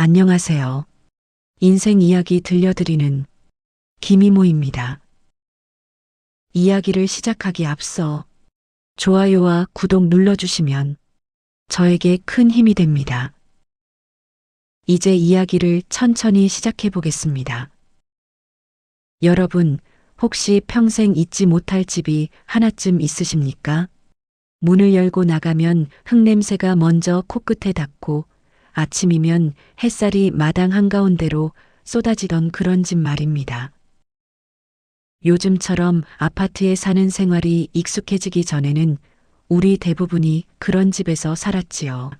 안녕하세요. 인생 이야기 들려드리는 김이모입니다. 이야기를 시작하기 앞서 좋아요와 구독 눌러주시면 저에게 큰 힘이 됩니다. 이제 이야기를 천천히 시작해 보겠습니다. 여러분, 혹시 평생 잊지 못할 집이 하나쯤 있으십니까? 문을 열고 나가면 흙냄새가 먼저 코끝에 닿고 아침이면 햇살이 마당 한가운데로 쏟아지던 그런 집 말입니다. 요즘처럼 아파트에 사는 생활이 익숙해지기 전에는 우리 대부분이 그런 집에서 살았지요.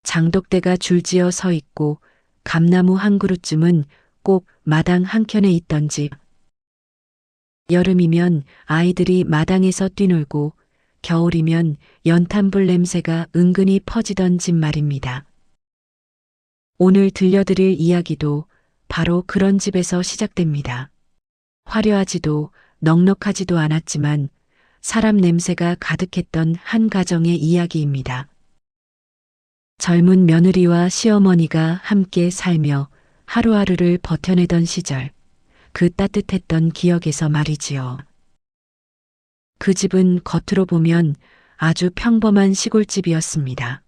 장독대가 줄지어 서 있고 감나무 한 그루쯤은 꼭 마당 한켠에 있던 집. 여름이면 아이들이 마당에서 뛰놀고 겨울이면 연탄불 냄새가 은근히 퍼지던 집 말입니다. 오늘 들려드릴 이야기도 바로 그런 집에서 시작됩니다. 화려하지도 넉넉하지도 않았지만 사람 냄새가 가득했던 한 가정의 이야기입니다. 젊은 며느리와 시어머니가 함께 살며 하루하루를 버텨내던 시절, 그 따뜻했던 기억에서 말이지요. 그 집은 겉으로 보면 아주 평범한 시골집이었습니다.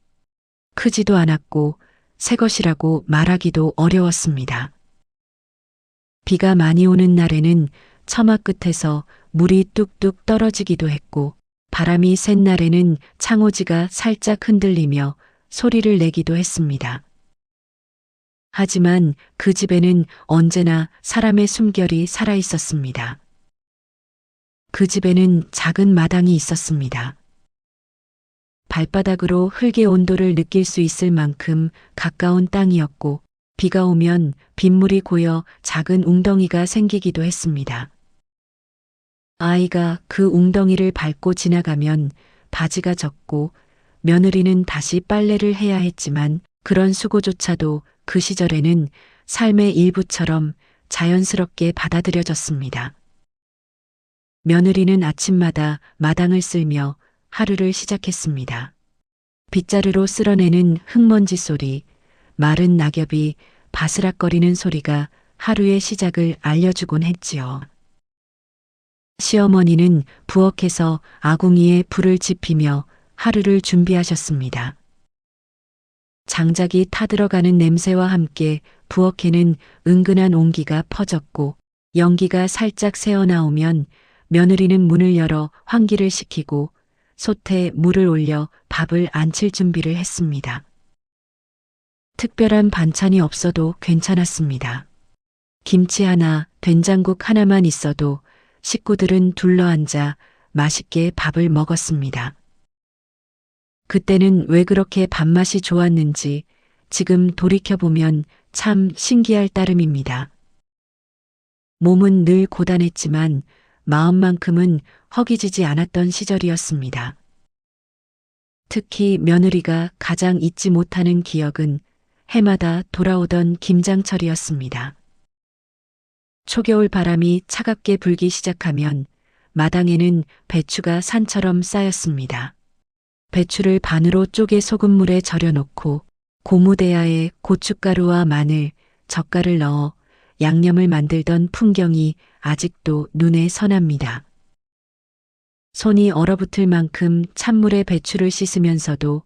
크지도 않았고 새 것이라고 말하기도 어려웠습니다. 비가 많이 오는 날에는 처마 끝에서 물이 뚝뚝 떨어지기도 했고 바람이 센 날에는 창호지가 살짝 흔들리며 소리를 내기도 했습니다. 하지만 그 집에는 언제나 사람의 숨결이 살아 있었습니다. 그 집에는 작은 마당이 있었습니다. 발바닥으로 흙의 온도를 느낄 수 있을 만큼 가까운 땅이었고 비가 오면 빗물이 고여 작은 웅덩이가 생기기도 했습니다. 아이가 그 웅덩이를 밟고 지나가면 바지가 젖고 며느리는 다시 빨래를 해야 했지만 그런 수고조차도 그 시절에는 삶의 일부처럼 자연스럽게 받아들여졌습니다. 며느리는 아침마다 마당을 쓸며 하루를 시작했습니다. 빗자루로 쓸어내는 흙먼지 소리, 마른 낙엽이 바스락거리는 소리가 하루의 시작을 알려주곤 했지요. 시어머니는 부엌에서 아궁이에 불을 지피며 하루를 준비하셨습니다. 장작이 타들어가는 냄새와 함께 부엌에는 은근한 온기가 퍼졌고 연기가 살짝 새어나오면 며느리는 문을 열어 환기를 시키고 솥에 물을 올려 밥을 안칠 준비를 했습니다. 특별한 반찬이 없어도 괜찮았습니다. 김치 하나, 된장국 하나만 있어도 식구들은 둘러앉아 맛있게 밥을 먹었습니다. 그때는 왜 그렇게 밥맛이 좋았는지 지금 돌이켜보면 참 신기할 따름입니다. 몸은 늘 고단했지만 마음만큼은 허기지지 않았던 시절이었습니다. 특히 며느리가 가장 잊지 못하는 기억은 해마다 돌아오던 김장철이었습니다. 초겨울 바람이 차갑게 불기 시작하면 마당에는 배추가 산처럼 쌓였습니다. 배추를 반으로 쪼개 소금물에 절여놓고 고무대야에 고춧가루와 마늘, 젓갈을 넣어 양념을 만들던 풍경이 아직도 눈에 선합니다. 손이 얼어붙을 만큼 찬물에 배추를 씻으면서도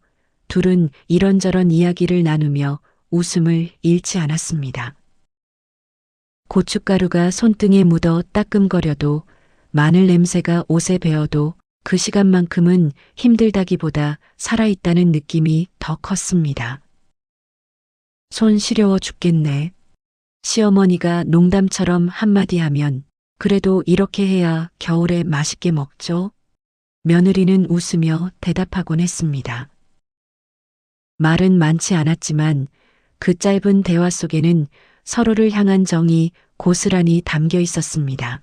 둘은 이런저런 이야기를 나누며 웃음을 잃지 않았습니다. 고춧가루가 손등에 묻어 따끔거려도 마늘 냄새가 옷에 배어도 그 시간만큼은 힘들다기보다 살아있다는 느낌이 더 컸습니다. 손 시려워 죽겠네. 시어머니가 농담처럼 한마디 하면 그래도 이렇게 해야 겨울에 맛있게 먹죠. 며느리는 웃으며 대답하곤 했습니다. 말은 많지 않았지만 그 짧은 대화 속에는 서로를 향한 정이 고스란히 담겨 있었습니다.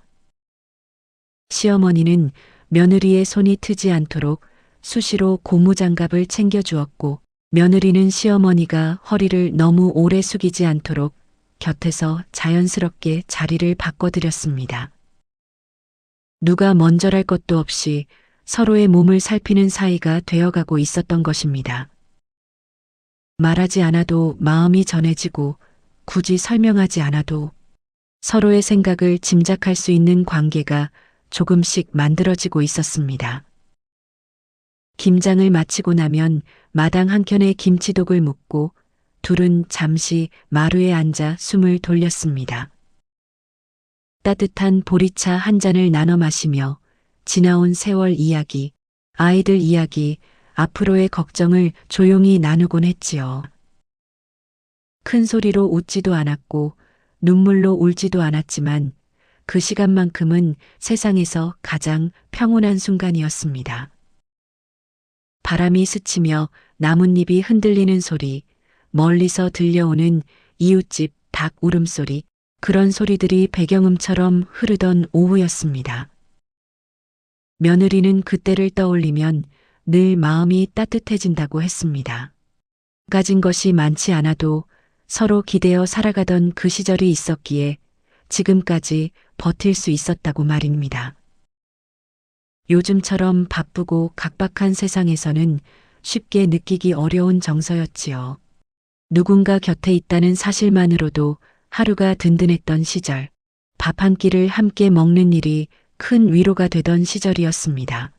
시어머니는 며느리의 손이 트지 않도록 수시로 고무장갑을 챙겨주었고 며느리는 시어머니가 허리를 너무 오래 숙이지 않도록 곁에서 자연스럽게 자리를 바꿔드렸습니다. 누가 먼저랄 것도 없이 서로의 몸을 살피는 사이가 되어가고 있었던 것입니다. 말하지 않아도 마음이 전해지고 굳이 설명하지 않아도 서로의 생각을 짐작할 수 있는 관계가 조금씩 만들어지고 있었습니다. 김장을 마치고 나면 마당 한켠에 김치독을 묻고 둘은 잠시 마루에 앉아 숨을 돌렸습니다. 따뜻한 보리차 한 잔을 나눠 마시며 지나온 세월 이야기, 아이들 이야기, 앞으로의 걱정을 조용히 나누곤 했지요. 큰 소리로 웃지도 않았고 눈물로 울지도 않았지만 그 시간만큼은 세상에서 가장 평온한 순간이었습니다. 바람이 스치며 나뭇잎이 흔들리는 소리, 멀리서 들려오는 이웃집 닭 울음소리, 그런 소리들이 배경음처럼 흐르던 오후였습니다. 며느리는 그때를 떠올리면 늘 마음이 따뜻해진다고 했습니다. 가진 것이 많지 않아도 서로 기대어 살아가던 그 시절이 있었기에 지금까지 버틸 수 있었다고 말입니다. 요즘처럼 바쁘고 각박한 세상에서는 쉽게 느끼기 어려운 정서였지요. 누군가 곁에 있다는 사실만으로도 하루가 든든했던 시절, 밥 한 끼를 함께 먹는 일이 큰 위로가 되던 시절이었습니다.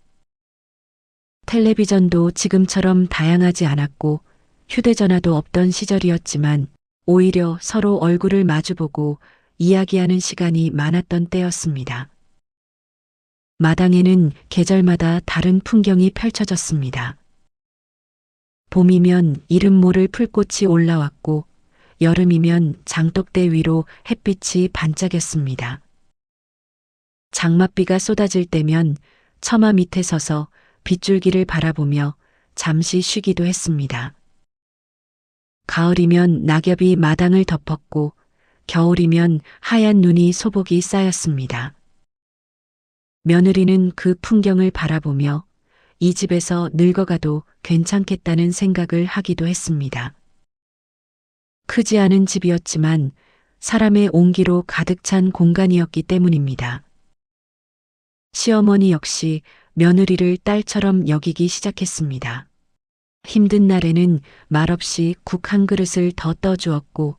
텔레비전도 지금처럼 다양하지 않았고 휴대전화도 없던 시절이었지만 오히려 서로 얼굴을 마주보고 이야기하는 시간이 많았던 때였습니다. 마당에는 계절마다 다른 풍경이 펼쳐졌습니다. 봄이면 이름 모를 풀꽃이 올라왔고 여름이면 장독대 위로 햇빛이 반짝였습니다. 장맛비가 쏟아질 때면 처마 밑에 서서 빗줄기를 바라보며 잠시 쉬기도 했습니다. 가을이면 낙엽이 마당을 덮었고 겨울이면 하얀 눈이 소복이 쌓였습니다. 며느리는 그 풍경을 바라보며 이 집에서 늙어가도 괜찮겠다는 생각을 하기도 했습니다. 크지 않은 집이었지만 사람의 온기로 가득 찬 공간이었기 때문입니다. 시어머니 역시 며느리를 딸처럼 여기기 시작했습니다. 힘든 날에는 말없이 국 한 그릇을 더 떠주었고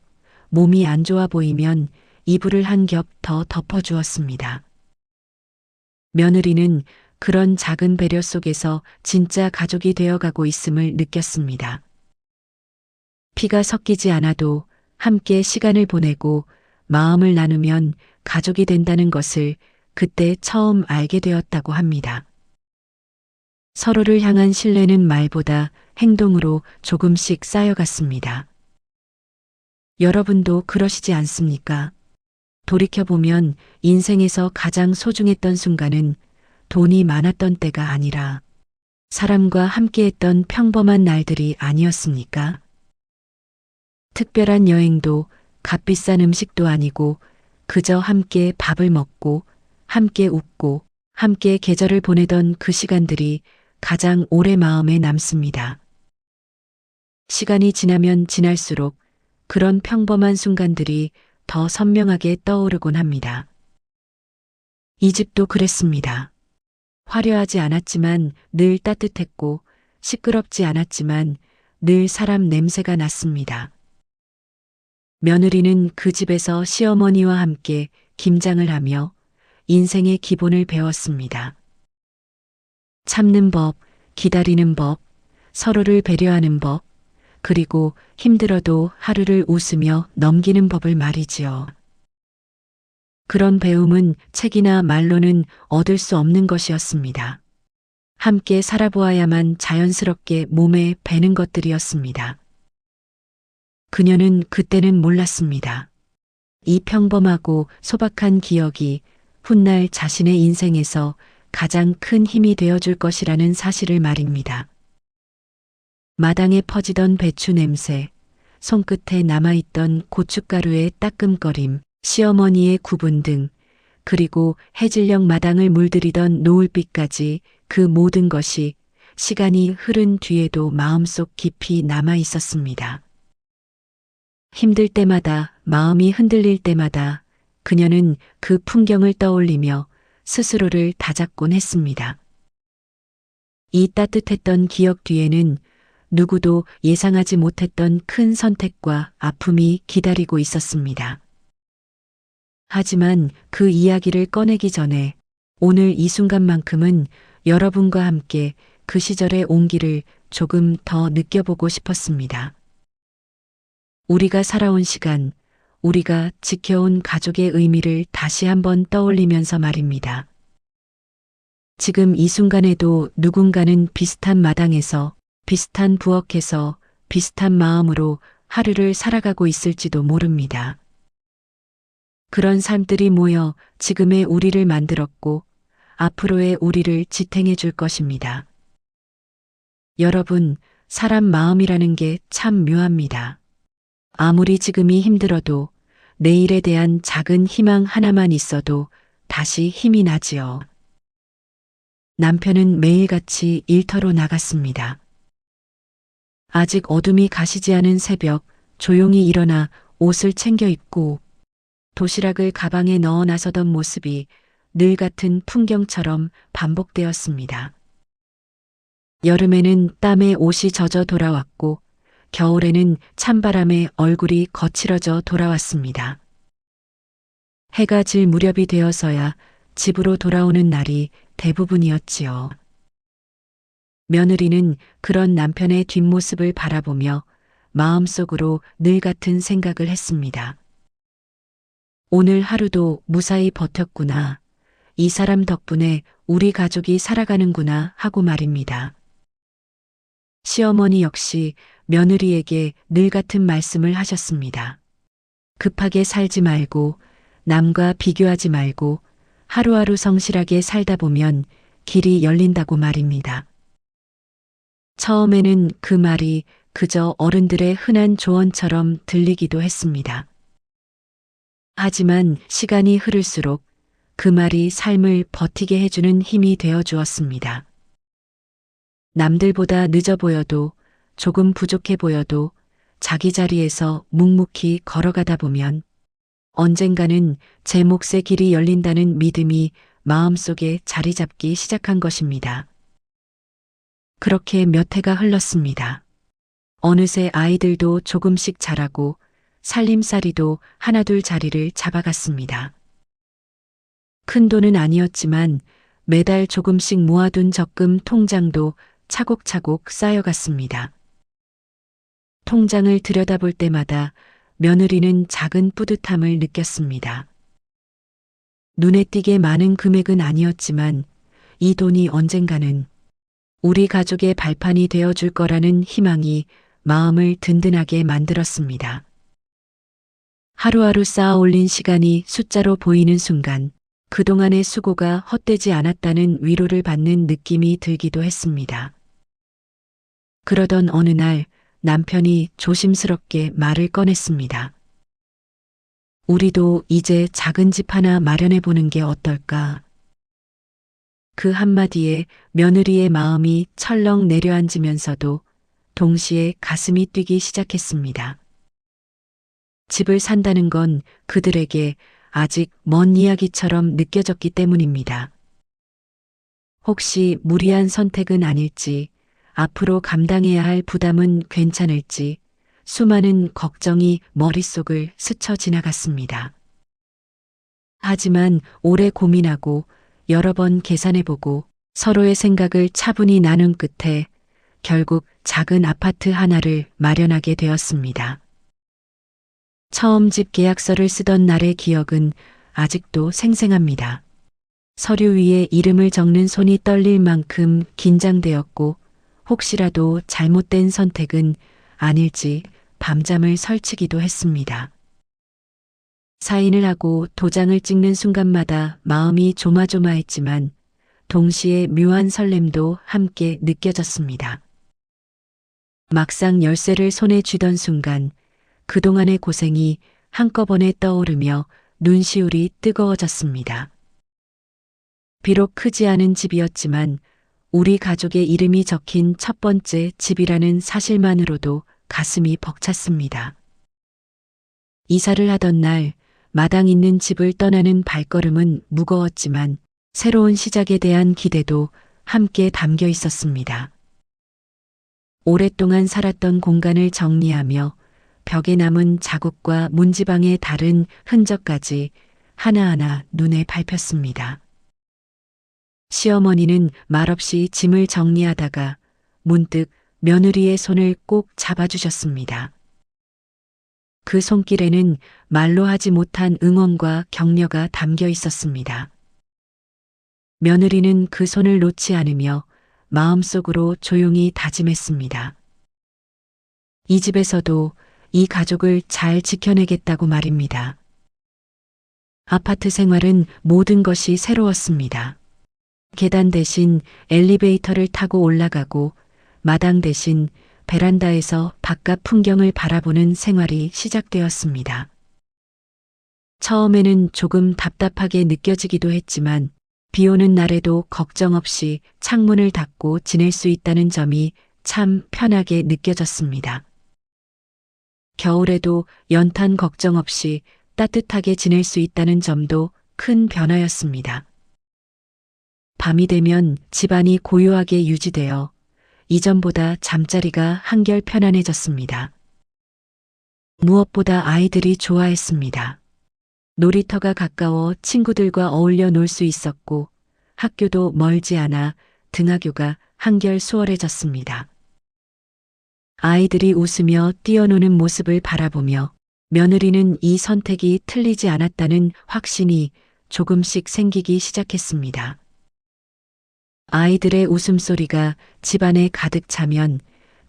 몸이 안 좋아 보이면 이불을 한 겹 더 덮어주었습니다. 며느리는 그런 작은 배려 속에서 진짜 가족이 되어가고 있음을 느꼈습니다. 피가 섞이지 않아도 함께 시간을 보내고 마음을 나누면 가족이 된다는 것을 그때 처음 알게 되었다고 합니다. 서로를 향한 신뢰는 말보다 행동으로 조금씩 쌓여갔습니다. 여러분도 그러시지 않습니까? 돌이켜보면 인생에서 가장 소중했던 순간은 돈이 많았던 때가 아니라 사람과 함께했던 평범한 날들이 아니었습니까? 특별한 여행도 값비싼 음식도 아니고 그저 함께 밥을 먹고 함께 웃고 함께 계절을 보내던 그 시간들이 가장 오래 마음에 남습니다. 시간이 지나면 지날수록 그런 평범한 순간들이 더 선명하게 떠오르곤 합니다. 이 집도 그랬습니다. 화려하지 않았지만 늘 따뜻했고 시끄럽지 않았지만 늘 사람 냄새가 났습니다. 며느리는 그 집에서 시어머니와 함께 김장을 하며 인생의 기본을 배웠습니다. 참는 법, 기다리는 법, 서로를 배려하는 법, 그리고 힘들어도 하루를 웃으며 넘기는 법을 말이지요. 그런 배움은 책이나 말로는 얻을 수 없는 것이었습니다. 함께 살아보아야만 자연스럽게 몸에 배는 것들이었습니다. 그녀는 그때는 몰랐습니다. 이 평범하고 소박한 기억이 훗날 자신의 인생에서 가장 큰 힘이 되어줄 것이라는 사실을 말입니다. 마당에 퍼지던 배추 냄새, 손끝에 남아있던 고춧가루의 따끔거림, 시어머니의 구분 등, 그리고 해질녘 마당을 물들이던 노을빛까지 그 모든 것이 시간이 흐른 뒤에도 마음속 깊이 남아 있었습니다. 힘들 때마다, 마음이 흔들릴 때마다 그녀는 그 풍경을 떠올리며 스스로를 다잡곤 했습니다. 이 따뜻했던 기억 뒤에는 누구도 예상하지 못했던 큰 선택과 아픔이 기다리고 있었습니다. 하지만 그 이야기를 꺼내기 전에 오늘 이 순간만큼은 여러분과 함께 그 시절의 온기를 조금 더 느껴보고 싶었습니다. 우리가 살아온 시간, 우리가 지켜온 가족의 의미를 다시 한번 떠올리면서 말입니다. 지금 이 순간에도 누군가는 비슷한 마당에서, 비슷한 부엌에서, 비슷한 마음으로 하루를 살아가고 있을지도 모릅니다. 그런 삶들이 모여 지금의 우리를 만들었고 앞으로의 우리를 지탱해 줄 것입니다. 여러분, 사람 마음이라는 게 참 묘합니다. 아무리 지금이 힘들어도 내일에 대한 작은 희망 하나만 있어도 다시 힘이 나지요. 남편은 매일같이 일터로 나갔습니다. 아직 어둠이 가시지 않은 새벽, 조용히 일어나 옷을 챙겨 입고 도시락을 가방에 넣어 나서던 모습이 늘 같은 풍경처럼 반복되었습니다. 여름에는 땀에 옷이 젖어 돌아왔고 겨울에는 찬바람에 얼굴이 거칠어져 돌아왔습니다. 해가 질 무렵이 되어서야 집으로 돌아오는 날이 대부분이었지요. 며느리는 그런 남편의 뒷모습을 바라보며 마음속으로 늘 같은 생각을 했습니다. 오늘 하루도 무사히 버텼구나. 이 사람 덕분에 우리 가족이 살아가는구나 하고 말입니다. 시어머니 역시 며느리에게 늘 같은 말씀을 하셨습니다. 급하게 살지 말고 남과 비교하지 말고 하루하루 성실하게 살다 보면 길이 열린다고 말입니다. 처음에는 그 말이 그저 어른들의 흔한 조언처럼 들리기도 했습니다. 하지만 시간이 흐를수록 그 말이 삶을 버티게 해주는 힘이 되어 주었습니다. 남들보다 늦어 보여도 조금 부족해 보여도 자기 자리에서 묵묵히 걸어가다 보면 언젠가는 제 몫의 길이 열린다는 믿음이 마음속에 자리 잡기 시작한 것입니다. 그렇게 몇 해가 흘렀습니다. 어느새 아이들도 조금씩 자라고 살림살이도 하나둘 자리를 잡아갔습니다. 큰 돈은 아니었지만 매달 조금씩 모아둔 적금 통장도 차곡차곡 쌓여갔습니다. 통장을 들여다볼 때마다 며느리는 작은 뿌듯함을 느꼈습니다. 눈에 띄게 많은 금액은 아니었지만 이 돈이 언젠가는 우리 가족의 발판이 되어줄 거라는 희망이 마음을 든든하게 만들었습니다. 하루하루 쌓아 올린 시간이 숫자로 보이는 순간 그동안의 수고가 헛되지 않았다는 위로를 받는 느낌이 들기도 했습니다. 그러던 어느 날 남편이 조심스럽게 말을 꺼냈습니다. 우리도 이제 작은 집 하나 마련해 보는 게 어떨까? 그 한마디에 며느리의 마음이 철렁 내려앉으면서도 동시에 가슴이 뛰기 시작했습니다. 집을 산다는 건 그들에게 아직 먼 이야기처럼 느껴졌기 때문입니다. 혹시 무리한 선택은 아닐지, 앞으로 감당해야 할 부담은 괜찮을지 수많은 걱정이 머릿속을 스쳐 지나갔습니다. 하지만 오래 고민하고 여러 번 계산해보고 서로의 생각을 차분히 나눈 끝에 결국 작은 아파트 하나를 마련하게 되었습니다. 처음 집 계약서를 쓰던 날의 기억은 아직도 생생합니다. 서류 위에 이름을 적는 손이 떨릴 만큼 긴장되었고 혹시라도 잘못된 선택은 아닐지 밤잠을 설치기도 했습니다. 사인을 하고 도장을 찍는 순간마다 마음이 조마조마했지만 동시에 묘한 설렘도 함께 느껴졌습니다. 막상 열쇠를 손에 쥐던 순간 그동안의 고생이 한꺼번에 떠오르며 눈시울이 뜨거워졌습니다. 비록 크지 않은 집이었지만 우리 가족의 이름이 적힌 첫 번째 집이라는 사실만으로도 가슴이 벅찼습니다. 이사를 하던 날 마당 있는 집을 떠나는 발걸음은 무거웠지만 새로운 시작에 대한 기대도 함께 담겨 있었습니다. 오랫동안 살았던 공간을 정리하며 벽에 남은 자국과 문지방의 다른 흔적까지 하나하나 눈에 밟혔습니다. 시어머니는 말없이 짐을 정리하다가 문득 며느리의 손을 꼭 잡아주셨습니다. 그 손길에는 말로 하지 못한 응원과 격려가 담겨 있었습니다. 며느리는 그 손을 놓지 않으며 마음속으로 조용히 다짐했습니다. 이 집에서도 이 가족을 잘 지켜내겠다고 말입니다. 아파트 생활은 모든 것이 새로웠습니다. 계단 대신 엘리베이터를 타고 올라가고 마당 대신 베란다에서 바깥 풍경을 바라보는 생활이 시작되었습니다. 처음에는 조금 답답하게 느껴지기도 했지만 비 오는 날에도 걱정 없이 창문을 닫고 지낼 수 있다는 점이 참 편하게 느껴졌습니다. 겨울에도 연탄 걱정 없이 따뜻하게 지낼 수 있다는 점도 큰 변화였습니다. 밤이 되면 집안이 고요하게 유지되어 이전보다 잠자리가 한결 편안해졌습니다. 무엇보다 아이들이 좋아했습니다. 놀이터가 가까워 친구들과 어울려 놀 수 있었고 학교도 멀지 않아 등하교가 한결 수월해졌습니다. 아이들이 웃으며 뛰어노는 모습을 바라보며 며느리는 이 선택이 틀리지 않았다는 확신이 조금씩 생기기 시작했습니다. 아이들의 웃음소리가 집안에 가득 차면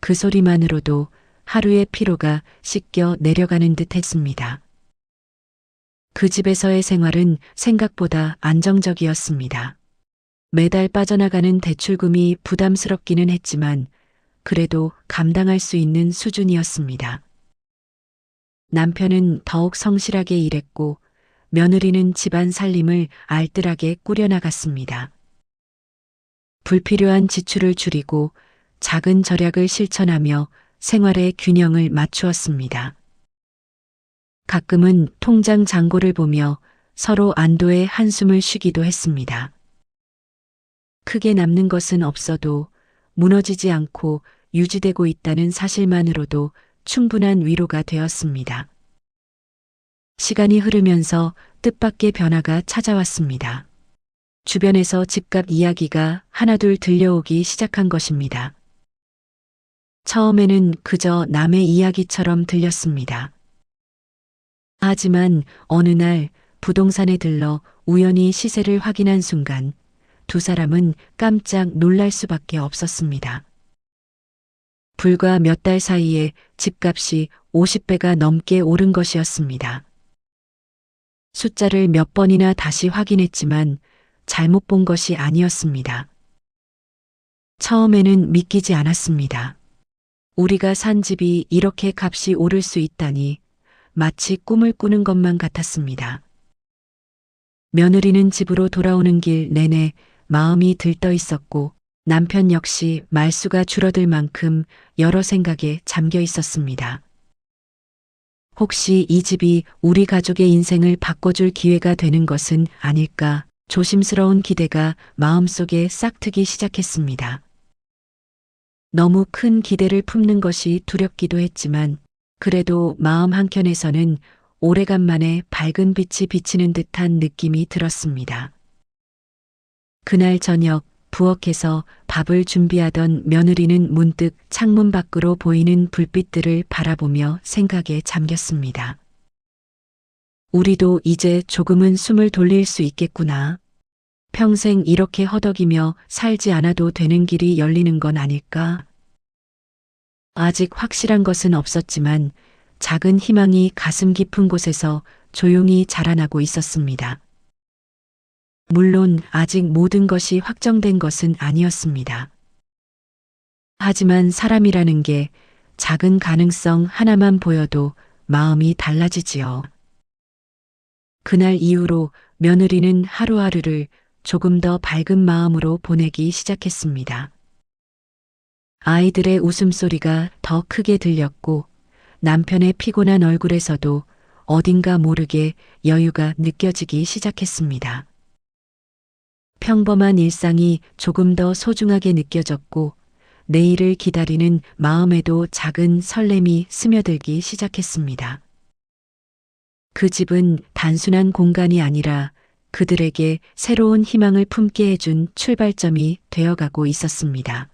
그 소리만으로도 하루의 피로가 씻겨 내려가는 듯 했습니다. 그 집에서의 생활은 생각보다 안정적이었습니다. 매달 빠져나가는 대출금이 부담스럽기는 했지만 그래도 감당할 수 있는 수준이었습니다. 남편은 더욱 성실하게 일했고 며느리는 집안 살림을 알뜰하게 꾸려나갔습니다. 불필요한 지출을 줄이고 작은 절약을 실천하며 생활의 균형을 맞추었습니다. 가끔은 통장 잔고를 보며 서로 안도의 한숨을 쉬기도 했습니다. 크게 남는 것은 없어도 무너지지 않고 유지되고 있다는 사실만으로도 충분한 위로가 되었습니다. 시간이 흐르면서 뜻밖의 변화가 찾아왔습니다. 주변에서 집값 이야기가 하나둘 들려오기 시작한 것입니다. 처음에는 그저 남의 이야기처럼 들렸습니다. 하지만 어느 날 부동산에 들러 우연히 시세를 확인한 순간 두 사람은 깜짝 놀랄 수밖에 없었습니다. 불과 몇 달 사이에 집값이 50배가 넘게 오른 것이었습니다. 숫자를 몇 번이나 다시 확인했지만 잘못 본 것이 아니었습니다. 처음에는 믿기지 않았습니다. 우리가 산 집이 이렇게 값이 오를 수 있다니 마치 꿈을 꾸는 것만 같았습니다. 며느리는 집으로 돌아오는 길 내내 마음이 들떠 있었고 남편 역시 말수가 줄어들 만큼 여러 생각에 잠겨 있었습니다. 혹시 이 집이 우리 가족의 인생을 바꿔줄 기회가 되는 것은 아닐까 조심스러운 기대가 마음속에 싹트기 시작했습니다. 너무 큰 기대를 품는 것이 두렵기도 했지만 그래도 마음 한켠에서는 오래간만에 밝은 빛이 비치는 듯한 느낌이 들었습니다. 그날 저녁 부엌에서 밥을 준비하던 며느리는 문득 창문 밖으로 보이는 불빛들을 바라보며 생각에 잠겼습니다. 우리도 이제 조금은 숨을 돌릴 수 있겠구나. 평생 이렇게 허덕이며 살지 않아도 되는 길이 열리는 건 아닐까? 아직 확실한 것은 없었지만 작은 희망이 가슴 깊은 곳에서 조용히 자라나고 있었습니다. 물론 아직 모든 것이 확정된 것은 아니었습니다. 하지만 사람이라는 게 작은 가능성 하나만 보여도 마음이 달라지지요. 그날 이후로 며느리는 하루하루를 조금 더 밝은 마음으로 보내기 시작했습니다. 아이들의 웃음소리가 더 크게 들렸고 남편의 피곤한 얼굴에서도 어딘가 모르게 여유가 느껴지기 시작했습니다. 평범한 일상이 조금 더 소중하게 느껴졌고 내일을 기다리는 마음에도 작은 설렘이 스며들기 시작했습니다. 그 집은 단순한 공간이 아니라 그들에게 새로운 희망을 품게 해준 출발점이 되어가고 있었습니다.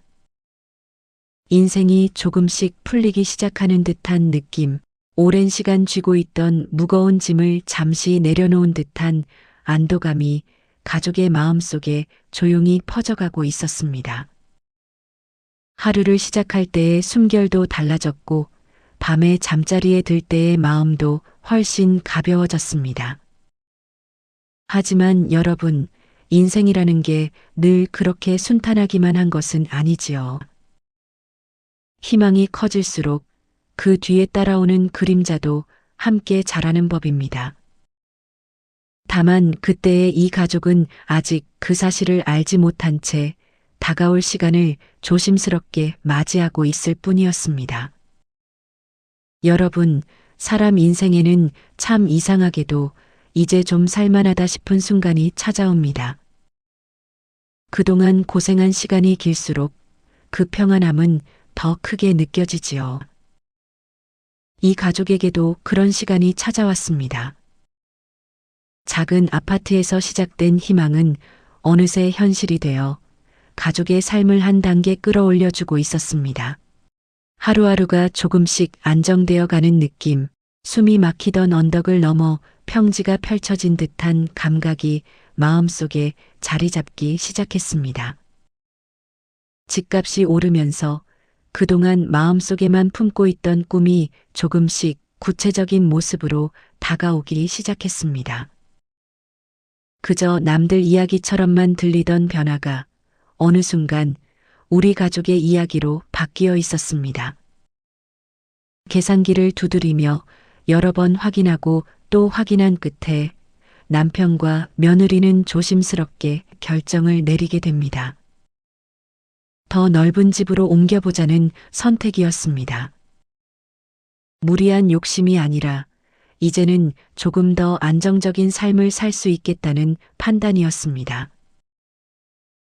인생이 조금씩 풀리기 시작하는 듯한 느낌, 오랜 시간 쥐고 있던 무거운 짐을 잠시 내려놓은 듯한 안도감이 가족의 마음속에 조용히 퍼져가고 있었습니다. 하루를 시작할 때의 숨결도 달라졌고 밤에 잠자리에 들 때의 마음도 훨씬 가벼워졌습니다. 하지만 여러분, 인생이라는 게 늘 그렇게 순탄하기만 한 것은 아니지요. 희망이 커질수록 그 뒤에 따라오는 그림자도 함께 자라는 법입니다. 다만 그때의 이 가족은 아직 그 사실을 알지 못한 채 다가올 시간을 조심스럽게 맞이하고 있을 뿐이었습니다. 여러분, 사람 인생에는 참 이상하게도 이제 좀 살만하다 싶은 순간이 찾아옵니다. 그동안 고생한 시간이 길수록 그 평안함은 더 크게 느껴지지요. 이 가족에게도 그런 시간이 찾아왔습니다. 작은 아파트에서 시작된 희망은 어느새 현실이 되어 가족의 삶을 한 단계 끌어올려주고 있었습니다. 하루하루가 조금씩 안정되어 가는 느낌, 숨이 막히던 언덕을 넘어 평지가 펼쳐진 듯한 감각이 마음속에 자리 잡기 시작했습니다. 집값이 오르면서 그동안 마음속에만 품고 있던 꿈이 조금씩 구체적인 모습으로 다가오기 시작했습니다. 그저 남들 이야기처럼만 들리던 변화가 어느 순간 우리 가족의 이야기로 바뀌어 있었습니다. 계산기를 두드리며 여러 번 확인하고 또 확인한 끝에 남편과 며느리는 조심스럽게 결정을 내리게 됩니다. 더 넓은 집으로 옮겨보자는 선택이었습니다. 무리한 욕심이 아니라 이제는 조금 더 안정적인 삶을 살 수 있겠다는 판단이었습니다.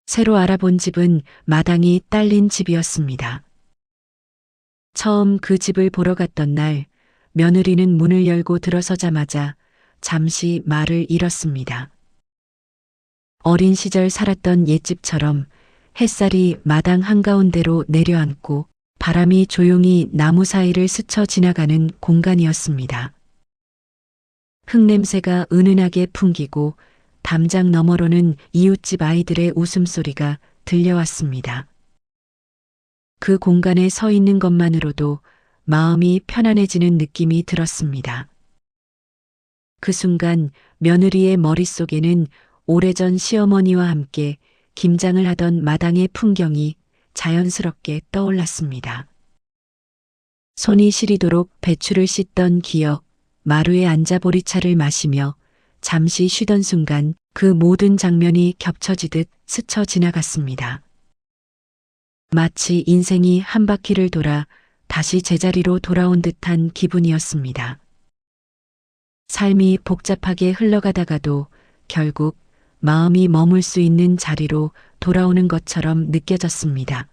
새로 알아본 집은 마당이 딸린 집이었습니다. 처음 그 집을 보러 갔던 날, 며느리는 문을 열고 들어서자마자 잠시 말을 잃었습니다. 어린 시절 살았던 옛집처럼 햇살이 마당 한가운데로 내려앉고 바람이 조용히 나무 사이를 스쳐 지나가는 공간이었습니다. 흙냄새가 은은하게 풍기고 담장 너머로는 이웃집 아이들의 웃음소리가 들려왔습니다. 그 공간에 서 있는 것만으로도 마음이 편안해지는 느낌이 들었습니다. 그 순간 며느리의 머릿속에는 오래전 시어머니와 함께 김장을 하던 마당의 풍경이 자연스럽게 떠올랐습니다. 손이 시리도록 배추를 씻던 기억, 마루에 앉아 보리차를 마시며 잠시 쉬던 순간 그 모든 장면이 겹쳐지듯 스쳐 지나갔습니다. 마치 인생이 한 바퀴를 돌아 다시 제자리로 돌아온 듯한 기분이었습니다. 삶이 복잡하게 흘러가다가도 결국 마음이 머물 수 있는 자리로 돌아오는 것처럼 느껴졌습니다.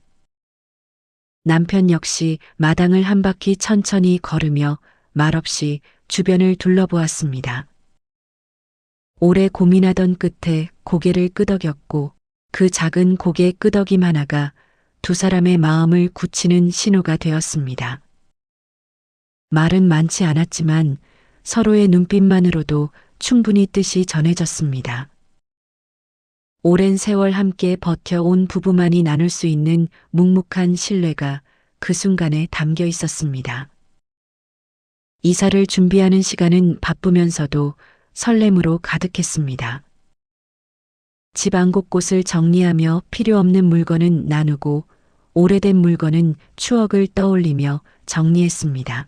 남편 역시 마당을 한 바퀴 천천히 걸으며 말없이 주변을 둘러보았습니다. 오래 고민하던 끝에 고개를 끄덕였고 그 작은 고개 끄덕임 하나가 두 사람의 마음을 굳히는 신호가 되었습니다. 말은 많지 않았지만 서로의 눈빛만으로도 충분히 뜻이 전해졌습니다. 오랜 세월 함께 버텨온 부부만이 나눌 수 있는 묵묵한 신뢰가 그 순간에 담겨 있었습니다. 이사를 준비하는 시간은 바쁘면서도 설렘으로 가득했습니다. 집 안 곳곳을 정리하며 필요 없는 물건은 나누고 오래된 물건은 추억을 떠올리며 정리했습니다.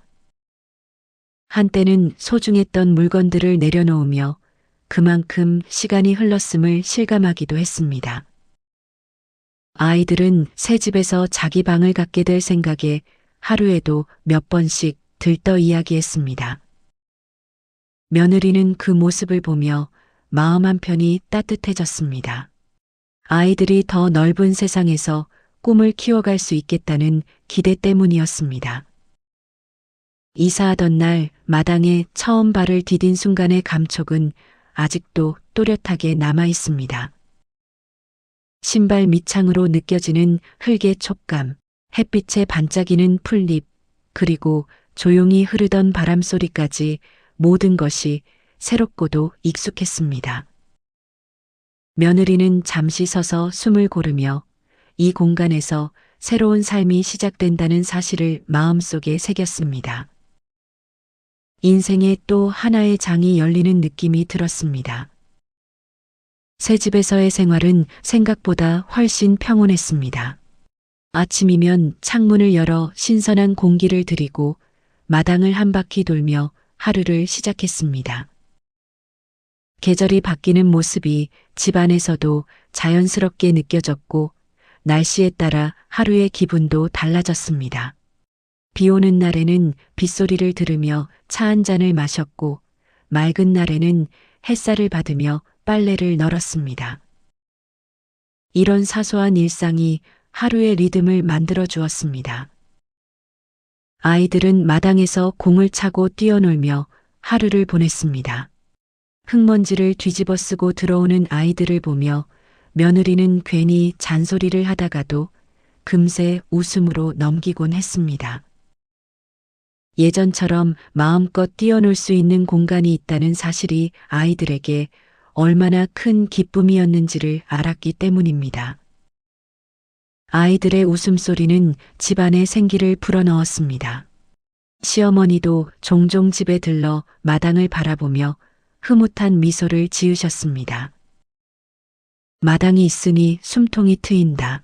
한때는 소중했던 물건들을 내려놓으며 그만큼 시간이 흘렀음을 실감하기도 했습니다. 아이들은 새 집에서 자기 방을 갖게 될 생각에 하루에도 몇 번씩 들떠 이야기했습니다. 며느리는 그 모습을 보며 마음 한편이 따뜻해졌습니다. 아이들이 더 넓은 세상에서 꿈을 키워갈 수 있겠다는 기대 때문이었습니다. 이사하던 날 마당에 처음 발을 디딘 순간의 감촉은 아직도 또렷하게 남아 있습니다. 신발 밑창으로 느껴지는 흙의 촉감, 햇빛에 반짝이는 풀잎, 그리고 조용히 흐르던 바람 소리까지 모든 것이 새롭고도 익숙했습니다. 며느리는 잠시 서서 숨을 고르며 이 공간에서 새로운 삶이 시작된다는 사실을 마음속에 새겼습니다. 인생의 또 하나의 장이 열리는 느낌이 들었습니다. 새 집에서의 생활은 생각보다 훨씬 평온했습니다. 아침이면 창문을 열어 신선한 공기를 들이고 마당을 한 바퀴 돌며 하루를 시작했습니다. 계절이 바뀌는 모습이 집안에서도 자연스럽게 느껴졌고 날씨에 따라 하루의 기분도 달라졌습니다. 비 오는 날에는 빗소리를 들으며 차 한 잔을 마셨고 맑은 날에는 햇살을 받으며 빨래를 널었습니다. 이런 사소한 일상이 하루의 리듬을 만들어 주었습니다. 아이들은 마당에서 공을 차고 뛰어놀며 하루를 보냈습니다. 흙먼지를 뒤집어 쓰고 들어오는 아이들을 보며 며느리는 괜히 잔소리를 하다가도 금세 웃음으로 넘기곤 했습니다. 예전처럼 마음껏 뛰어놀 수 있는 공간이 있다는 사실이 아이들에게 얼마나 큰 기쁨이었는지를 알았기 때문입니다. 아이들의 웃음소리는 집안의 생기를 불어넣었습니다. 시어머니도 종종 집에 들러 마당을 바라보며 흐뭇한 미소를 지으셨습니다. 마당이 있으니 숨통이 트인다.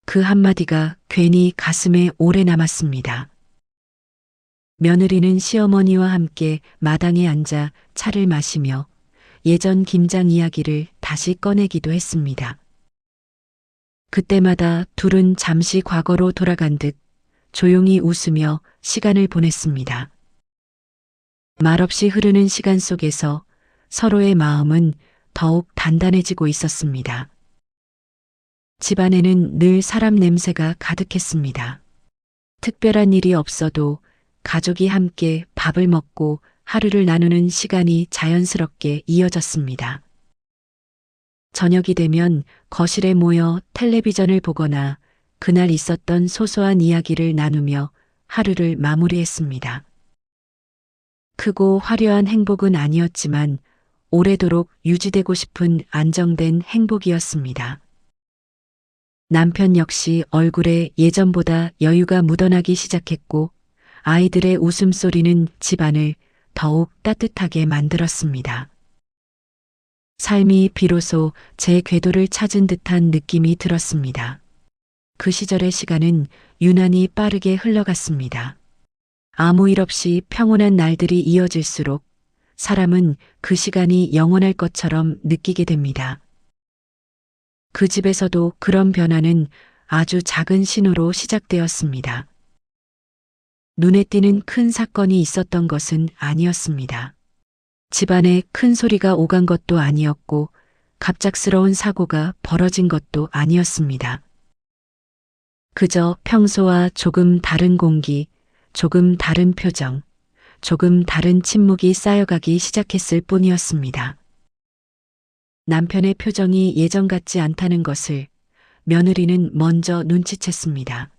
그 한마디가 괜히 가슴에 오래 남았습니다. 며느리는 시어머니와 함께 마당에 앉아 차를 마시며 예전 김장 이야기를 다시 꺼내기도 했습니다. 그때마다 둘은 잠시 과거로 돌아간 듯 조용히 웃으며 시간을 보냈습니다. 말없이 흐르는 시간 속에서 서로의 마음은 더욱 단단해지고 있었습니다. 집안에는 늘 사람 냄새가 가득했습니다. 특별한 일이 없어도 가족이 함께 밥을 먹고 하루를 나누는 시간이 자연스럽게 이어졌습니다. 저녁이 되면 거실에 모여 텔레비전을 보거나 그날 있었던 소소한 이야기를 나누며 하루를 마무리했습니다. 크고 화려한 행복은 아니었지만 오래도록 유지되고 싶은 안정된 행복이었습니다. 남편 역시 얼굴에 예전보다 여유가 묻어나기 시작했고 아이들의 웃음소리는 집안을 더욱 따뜻하게 만들었습니다. 삶이 비로소 제 궤도를 찾은 듯한 느낌이 들었습니다. 그 시절의 시간은 유난히 빠르게 흘러갔습니다. 아무 일 없이 평온한 날들이 이어질수록 사람은 그 시간이 영원할 것처럼 느끼게 됩니다. 그 집에서도 그런 변화는 아주 작은 신호로 시작되었습니다. 눈에 띄는 큰 사건이 있었던 것은 아니었습니다. 집안에 큰 소리가 오간 것도 아니었고 갑작스러운 사고가 벌어진 것도 아니었습니다. 그저 평소와 조금 다른 공기, 조금 다른 표정, 조금 다른 침묵이 쌓여가기 시작했을 뿐이었습니다. 남편의 표정이 예전 같지 않다는 것을 며느리는 먼저 눈치챘습니다.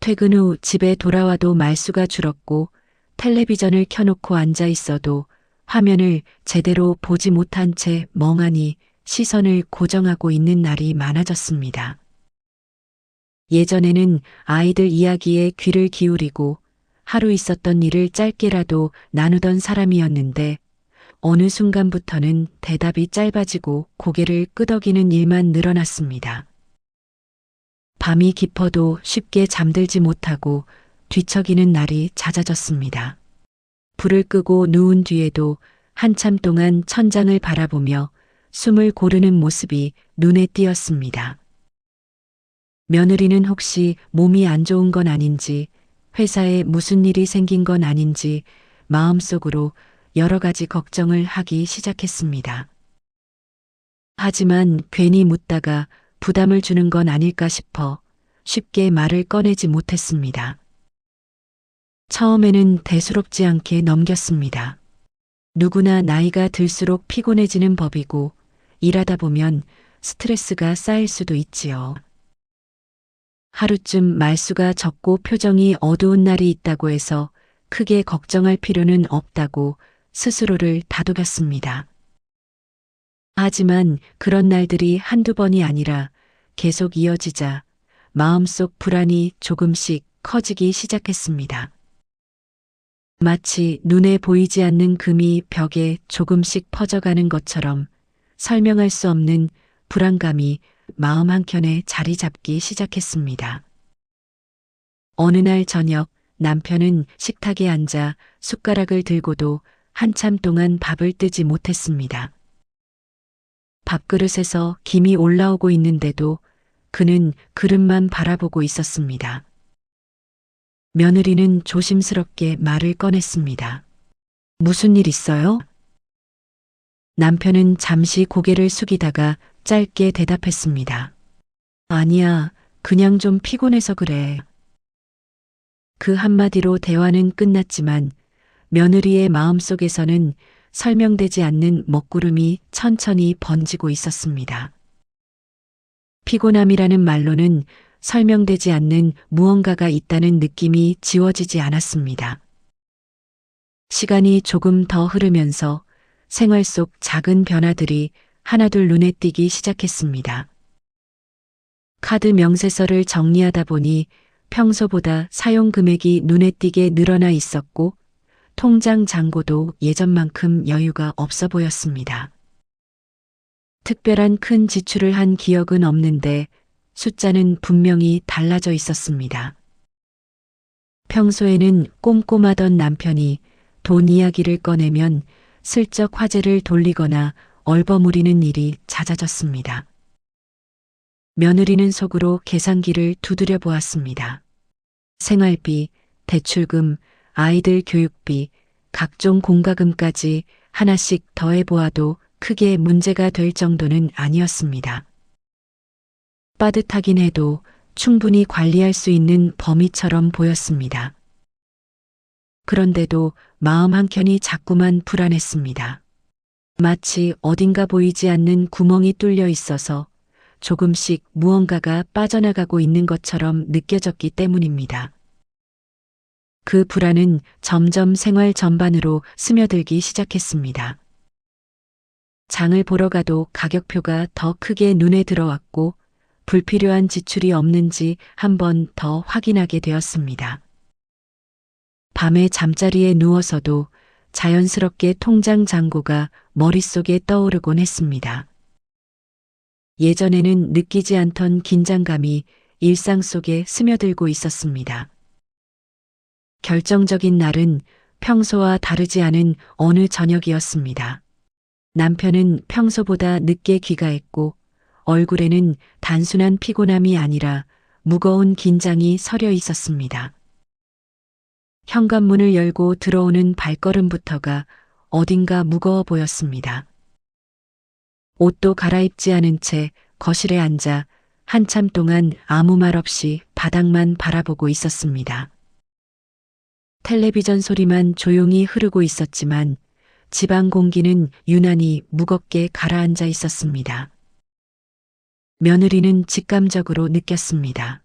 퇴근 후 집에 돌아와도 말수가 줄었고 텔레비전을 켜놓고 앉아 있어도 화면을 제대로 보지 못한 채 멍하니 시선을 고정하고 있는 날이 많아졌습니다. 예전에는 아이들 이야기에 귀를 기울이고 하루 있었던 일을 짧게라도 나누던 사람이었는데 어느 순간부터는 대답이 짧아지고 고개를 끄덕이는 일만 늘어났습니다. 밤이 깊어도 쉽게 잠들지 못하고 뒤척이는 날이 잦아졌습니다. 불을 끄고 누운 뒤에도 한참 동안 천장을 바라보며 숨을 고르는 모습이 눈에 띄었습니다. 며느리는 혹시 몸이 안 좋은 건 아닌지, 회사에 무슨 일이 생긴 건 아닌지 마음속으로 여러 가지 걱정을 하기 시작했습니다. 하지만 괜히 묻다가 부담을 주는 건 아닐까 싶어 쉽게 말을 꺼내지 못했습니다. 처음에는 대수롭지 않게 넘겼습니다. 누구나 나이가 들수록 피곤해지는 법이고 일하다 보면 스트레스가 쌓일 수도 있지요. 하루쯤 말수가 적고 표정이 어두운 날이 있다고 해서 크게 걱정할 필요는 없다고 스스로를 다독였습니다. 하지만 그런 날들이 한두 번이 아니라 계속 이어지자 마음속 불안이 조금씩 커지기 시작했습니다. 마치 눈에 보이지 않는 금이 벽에 조금씩 퍼져가는 것처럼 설명할 수 없는 불안감이 마음 한켠에 자리 잡기 시작했습니다. 어느 날 저녁 남편은 식탁에 앉아 숟가락을 들고도 한참 동안 밥을 뜨지 못했습니다. 밥그릇에서 김이 올라오고 있는데도 그는 그릇만 바라보고 있었습니다. 며느리는 조심스럽게 말을 꺼냈습니다. 무슨 일 있어요? 남편은 잠시 고개를 숙이다가 짧게 대답했습니다. 아니야, 그냥 좀 피곤해서 그래. 그 한마디로 대화는 끝났지만 며느리의 마음속에서는 설명되지 않는 먹구름이 천천히 번지고 있었습니다. 피곤함이라는 말로는 설명되지 않는 무언가가 있다는 느낌이 지워지지 않았습니다. 시간이 조금 더 흐르면서 생활 속 작은 변화들이 하나둘 눈에 띄기 시작했습니다. 카드 명세서를 정리하다 보니 평소보다 사용 금액이 눈에 띄게 늘어나 있었고 통장 잔고도 예전만큼 여유가 없어 보였습니다. 특별한 큰 지출을 한 기억은 없는데 숫자는 분명히 달라져 있었습니다. 평소에는 꼼꼼하던 남편이 돈 이야기를 꺼내면 슬쩍 화제를 돌리거나 얼버무리는 일이 잦아졌습니다. 며느리는 속으로 계산기를 두드려 보았습니다. 생활비, 대출금, 아이들 교육비, 각종 공과금까지 하나씩 더해 보아도 크게 문제가 될 정도는 아니었습니다. 빠듯하긴 해도 충분히 관리할 수 있는 범위처럼 보였습니다. 그런데도 마음 한켠이 자꾸만 불안했습니다. 마치 어딘가 보이지 않는 구멍이 뚫려 있어서 조금씩 무언가가 빠져나가고 있는 것처럼 느껴졌기 때문입니다. 그 불안은 점점 생활 전반으로 스며들기 시작했습니다. 장을 보러 가도 가격표가 더 크게 눈에 들어왔고 불필요한 지출이 없는지 한 번 더 확인하게 되었습니다. 밤에 잠자리에 누워서도 자연스럽게 통장 잔고가 머릿속에 떠오르곤 했습니다. 예전에는 느끼지 않던 긴장감이 일상 속에 스며들고 있었습니다. 결정적인 날은 평소와 다르지 않은 어느 저녁이었습니다. 남편은 평소보다 늦게 귀가했고 얼굴에는 단순한 피곤함이 아니라 무거운 긴장이 서려 있었습니다. 현관문을 열고 들어오는 발걸음부터가 어딘가 무거워 보였습니다. 옷도 갈아입지 않은 채 거실에 앉아 한참 동안 아무 말 없이 바닥만 바라보고 있었습니다. 텔레비전 소리만 조용히 흐르고 있었지만 집안 공기는 유난히 무겁게 가라앉아 있었습니다. 며느리는 직감적으로 느꼈습니다.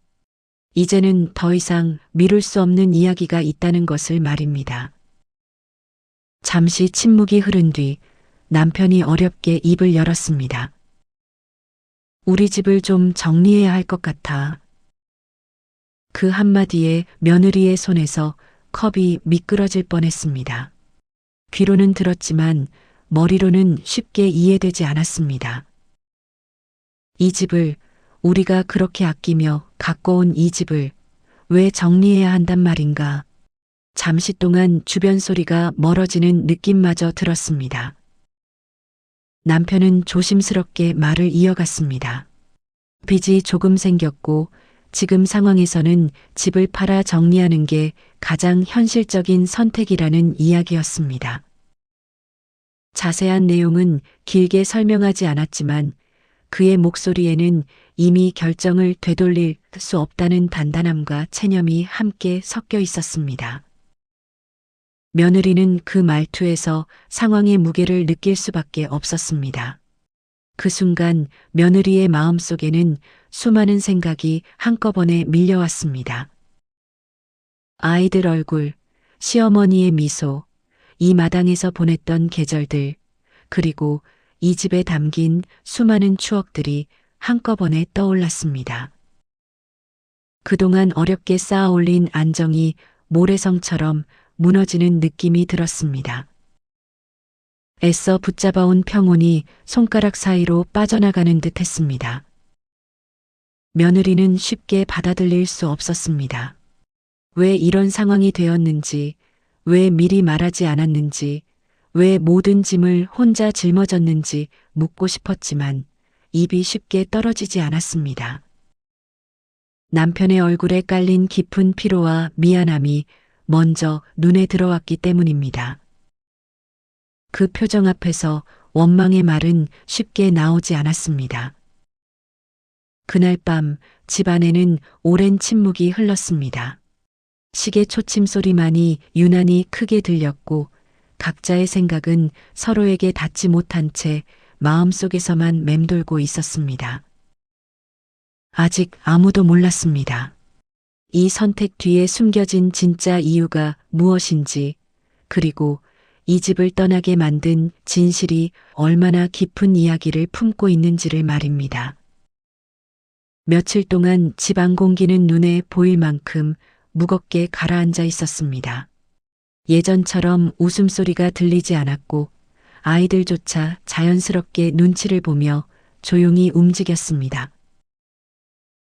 이제는 더 이상 미룰 수 없는 이야기가 있다는 것을 말입니다. 잠시 침묵이 흐른 뒤 남편이 어렵게 입을 열었습니다. 우리 집을 좀 정리해야 할 것 같아. 그 한마디에 며느리의 손에서 컵이 미끄러질 뻔했습니다. 귀로는 들었지만 머리로는 쉽게 이해되지 않았습니다. 이 집을, 우리가 그렇게 아끼며 가꿔온 이 집을 왜 정리해야 한단 말인가. 잠시 동안 주변 소리가 멀어지는 느낌마저 들었습니다. 남편은 조심스럽게 말을 이어갔습니다. 빚이 조금 생겼고 지금 상황에서는 집을 팔아 정리하는 게 가장 현실적인 선택이라는 이야기였습니다. 자세한 내용은 길게 설명하지 않았지만 그의 목소리에는 이미 결정을 되돌릴 수 없다는 단단함과 체념이 함께 섞여 있었습니다. 며느리는 그 말투에서 상황의 무게를 느낄 수밖에 없었습니다. 그 순간 며느리의 마음속에는 수많은 생각이 한꺼번에 밀려왔습니다. 아이들 얼굴, 시어머니의 미소, 이 마당에서 보냈던 계절들, 그리고 이 집에 담긴 수많은 추억들이 한꺼번에 떠올랐습니다. 그동안 어렵게 쌓아올린 안정이 모래성처럼 무너지는 느낌이 들었습니다. 애써 붙잡아온 평온이 손가락 사이로 빠져나가는 듯 했습니다. 며느리는 쉽게 받아들일 수 없었습니다. 왜 이런 상황이 되었는지, 왜 미리 말하지 않았는지, 왜 모든 짐을 혼자 짊어졌는지 묻고 싶었지만 입이 쉽게 떨어지지 않았습니다. 남편의 얼굴에 깔린 깊은 피로와 미안함이 먼저 눈에 들어왔기 때문입니다. 그 표정 앞에서 원망의 말은 쉽게 나오지 않았습니다. 그날 밤 집안에는 오랜 침묵이 흘렀습니다. 시계 초침 소리만이 유난히 크게 들렸고 각자의 생각은 서로에게 닿지 못한 채 마음속에서만 맴돌고 있었습니다. 아직 아무도 몰랐습니다. 이 선택 뒤에 숨겨진 진짜 이유가 무엇인지, 그리고 이 집을 떠나게 만든 진실이 얼마나 깊은 이야기를 품고 있는지를 말입니다. 며칠 동안 집안 공기는 눈에 보일 만큼 무겁게 가라앉아 있었습니다. 예전처럼 웃음소리가 들리지 않았고 아이들조차 자연스럽게 눈치를 보며 조용히 움직였습니다.